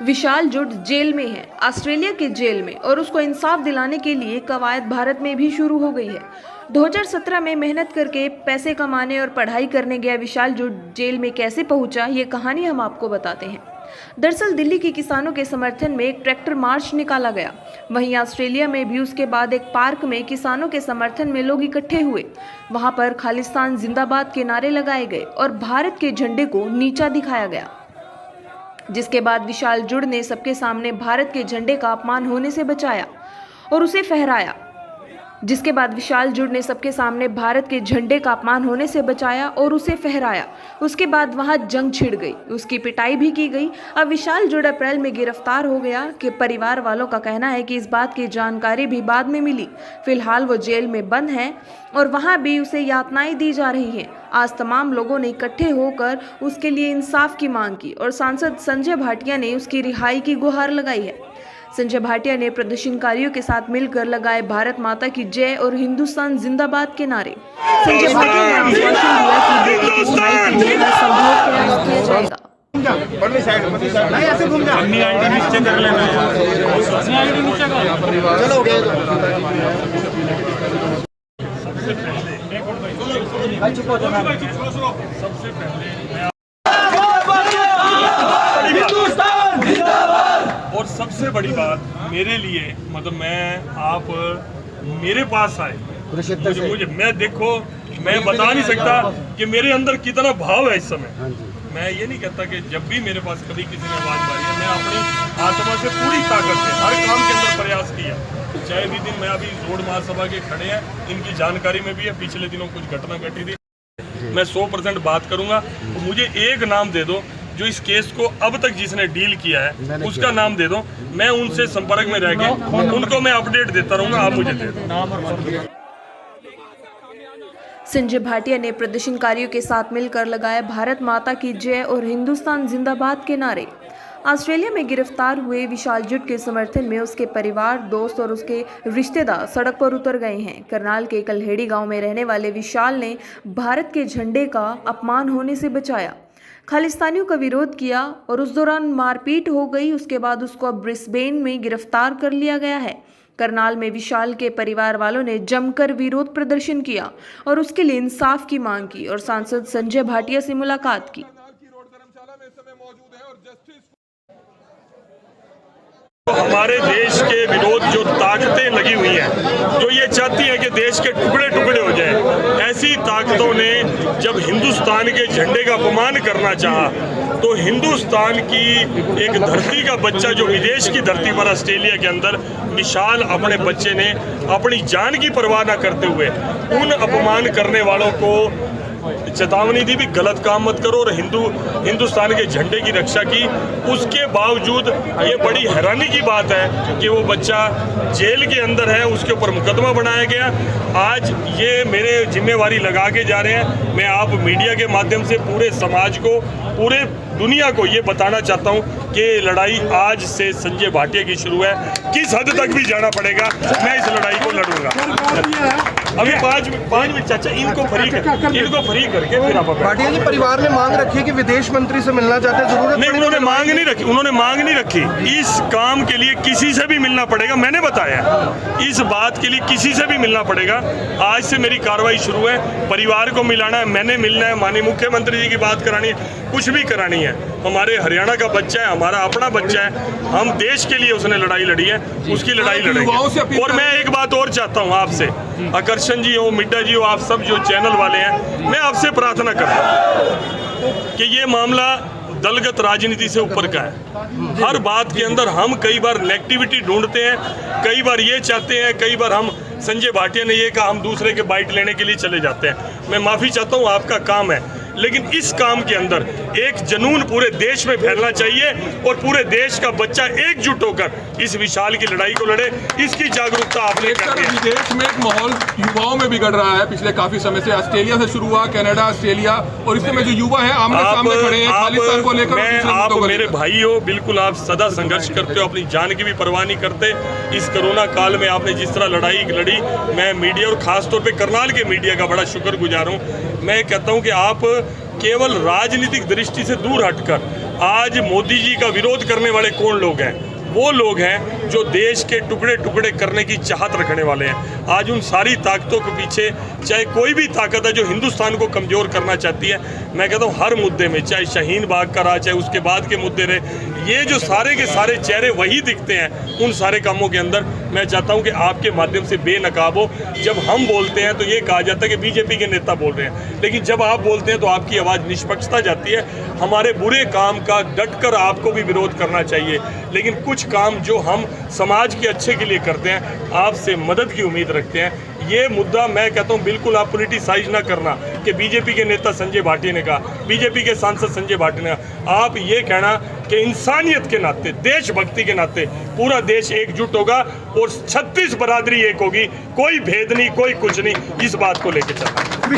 विशाल जुट जेल में है, ऑस्ट्रेलिया के जेल में, और उसको इंसाफ दिलाने के लिए कवायद भारत में भी शुरू हो गई है। 2017 में मेहनत करके पैसे कमाने और पढ़ाई करने गया विशाल जुट जेल में कैसे पहुंचा, ये कहानी हम आपको बताते हैं। दरअसल दिल्ली के किसानों के समर्थन में एक ट्रैक्टर मार्च निकाला गया। वहीं ऑस्ट्रेलिया में भी उसके बाद एक पार्क में किसानों के समर्थन में लोग इकट्ठे हुए। वहां पर खालिस्तान जिंदाबाद के नारे लगाए गए और भारत के झंडे को नीचा दिखाया गया, जिसके बाद विशाल जुड़ ने सबके सामने भारत के झंडे का अपमान होने से बचाया और उसे फहराया। उसके बाद वहां जंग छिड़ गई, उसकी पिटाई भी की गई। अब विशाल जुड़ अप्रैल में गिरफ्तार हो गया कि परिवार वालों का कहना है कि इस बात की जानकारी भी बाद में मिली। फिलहाल वो जेल में बंद है और वहां भी उसे यातनाएं दी जा रही हैं। आज तमाम लोगों ने इकट्ठे होकर उसके लिए इंसाफ की मांग की और सांसद संजय भाटिया ने उसकी रिहाई की गुहार लगाई है। संजय भाटिया ने प्रदर्शनकारियों के साथ मिलकर लगाए भारत माता की जय और हिंदुस्तान जिंदाबाद के नारे। संजय भाटिया ने आश्वासन दिया कि बेटे की रिहाई के लिए हर संभव प्रयास किया जाएगा। और सबसे बड़ी बात मेरे लिए, मतलब आप मेरे पास आए, मुझे मैं देखो, मैं बता नहीं सकता कि मेरे अंदर कितना भाव है इस समय। मैं ये नहीं कहता कि जब भी मेरे पास कभी किसी ने आवाज़ मारी है, मैं अपनी आत्मा से पूरी ताकत से हर काम के अंदर प्रयास किया। चाहे भी दिन मैं अभी रोड महासभा के खड़े हैं, इनकी जानकारी में भी है, पिछले दिनों कुछ घटना घटी थी, मैं 100% बात करूंगा। तो मुझे एक नाम दे दो जो इस केस को अब तक जिसने डील किया है, उसका नाम दे दो। मैं उनसे संपर्क में रह के उनको मैं अपडेट देता रहूंगा, आप मुझे दे दो। संजय भाटिया ने प्रदर्शनकारियों के साथ मिलकर लगाए भारत माता की जय और हिंदुस्तान जिंदाबाद के नारे। ऑस्ट्रेलिया में गिरफ्तार हुए विशाल जुट के समर्थन में उसके परिवार, दोस्त और उसके रिश्तेदार सड़क पर उतर गए हैं। करनाल के कल्हेड़ी गांव में रहने वाले विशाल ने भारत के झंडे का अपमान होने से बचाया, खालिस्तानियों का विरोध किया और उस दौरान मारपीट हो गई। उसके बाद उसको अब ब्रिस्बेन में गिरफ्तार कर लिया गया है। करनाल में विशाल के परिवार वालों ने जमकर विरोध प्रदर्शन किया और उसके लिए इंसाफ की मांग की और सांसद संजय भाटिया से मुलाकात की। हमारे देश के विरोध जो ताकतें लगी हुई हैं, जो ये चाहती हैं कि देश के टुकड़े टुकड़े हो जाए, ऐसी ताकतों ने जब हिंदुस्तान के झंडे का अपमान करना चाहा, तो हिंदुस्तान की एक धरती का बच्चा जो विदेश की धरती पर ऑस्ट्रेलिया के अंदर विशाल अपने बच्चे ने अपनी जान की परवाह न करते हुए उन अपमान करने वालों को चेतावनी दी भी गलत काम मत करो और हिंदुस्तान के झंडे की रक्षा की। उसके बावजूद ये बड़ी हैरानी की बात है कि वो बच्चा जेल के अंदर है, उसके ऊपर मुकदमा बनाया गया। आज ये मेरे जिम्मेवारी लगा के जा रहे हैं। मैं आप मीडिया के माध्यम से पूरे समाज को, पूरे दुनिया को ये बताना चाहता हूँ कि लड़ाई आज से संजय भाटिया की शुरू है। किस हद तक भी जाना पड़ेगा, मैं इस लड़ाई को लड़ूंगा। अभी 5 मिनट चाचा, इनको फ्री करके फिर आप। भाटिया जी, परिवार ने मांग रखी कि विदेश मंत्री से मिलना चाहते हैं, जरूरत नहीं, उन्होंने मांग नहीं रखी। इस काम के लिए किसी से भी मिलना पड़ेगा, मैंने बताया इस बात के लिए किसी से भी मिलना पड़ेगा। आज से मेरी कार्रवाई शुरू है, परिवार को मिलाना है, मैंने मिलना है, माननीय मुख्यमंत्री जी की बात करानी है, कुछ भी करानी है। हमारे हरियाणा का बच्चा है, हमारा अपना बच्चा है, हम देश के लिए उसने लड़ाई लड़ी है, उसकी लड़ाई लड़ेंगे। और मैं एक बात और चाहता हूँ आपसे, आकर्षण जी हो, मिड्डा जी हो, आप सब जो चैनल वाले हैं, मैं आपसे प्रार्थना करता हूँ कि ये मामला दलगत राजनीति से ऊपर का है। हर बात के अंदर हम कई बार नेगेटिविटी ढूंढते हैं, कई बार ये चाहते हैं, कई बार हम संजय भाटिया ने ये कहा, हम दूसरे के बाइट लेने के लिए चले जाते हैं। मैं माफ़ी चाहता हूँ, आपका काम है, लेकिन इस काम के अंदर एक जुनून पूरे देश में फैलना चाहिए और पूरे देश का बच्चा एकजुट होकर इस विशाल की लड़ाई को लड़े। इसकी जागरूकता आपने करनी है। विदेश में एक माहौल युवाओं में बिगड़ रहा है पिछले काफी समय से। ऑस्ट्रेलिया से शुरू हुआ, कनाडा, ऑस्ट्रेलिया, और इसमें जो युवा है आमने सामने खड़े हैं खालिस्तान को लेकर। आप मेरे भाई हो, बिल्कुल आप सदा संघर्ष करते हो, अपनी जान की भी परवाह नहीं करते। इस कोरोना काल में आपने जिस तरह लड़ाई लड़ी, मैं मीडिया और खासतौर पर करनाल के मीडिया का बड़ा शुक्रगुजार हूँ। मैं कहता हूँ कि आप केवल राजनीतिक दृष्टि से दूर हटकर आज मोदी जी का विरोध करने वाले कौन लोग हैं? वो लोग हैं जो देश के टुकड़े टुकड़े करने की चाहत रखने वाले हैं। आज उन सारी ताकतों के पीछे चाहे कोई भी ताकत है जो हिंदुस्तान को कमज़ोर करना चाहती है, मैं कहता हूँ हर मुद्दे में, चाहे शाहीन बाग का रहा, चाहे उसके बाद के मुद्दे रहे, ये जो सारे के सारे चेहरे वही दिखते हैं उन सारे कामों के अंदर। मैं चाहता हूँ कि आपके माध्यम से बेनकाब हो। जब हम बोलते हैं तो ये कहा जाता है कि बीजेपी के नेता बोल रहे हैं, लेकिन जब आप बोलते हैं तो आपकी आवाज़ निष्पक्षता जाती है। हमारे बुरे काम का डटकर आपको भी विरोध करना चाहिए, लेकिन कुछ काम जो हम समाज के अच्छे के लिए करते हैं, आपसे मदद की उम्मीद रखते हैं। ये मुद्दा मैं कहता हूँ बिल्कुल आप पॉलिटिसाइज ना करना कि बीजेपी के नेता संजय भाटिया ने कहा, बीजेपी के सांसद संजय भाटिया ने कहा। आप ये कहना कि इंसानियत के नाते, देशभक्ति के नाते पूरा देश एकजुट होगा और 36 बरादरी एक होगी, कोई भेद नहीं, कोई कुछ नहीं, इस बात को लेकर चलना।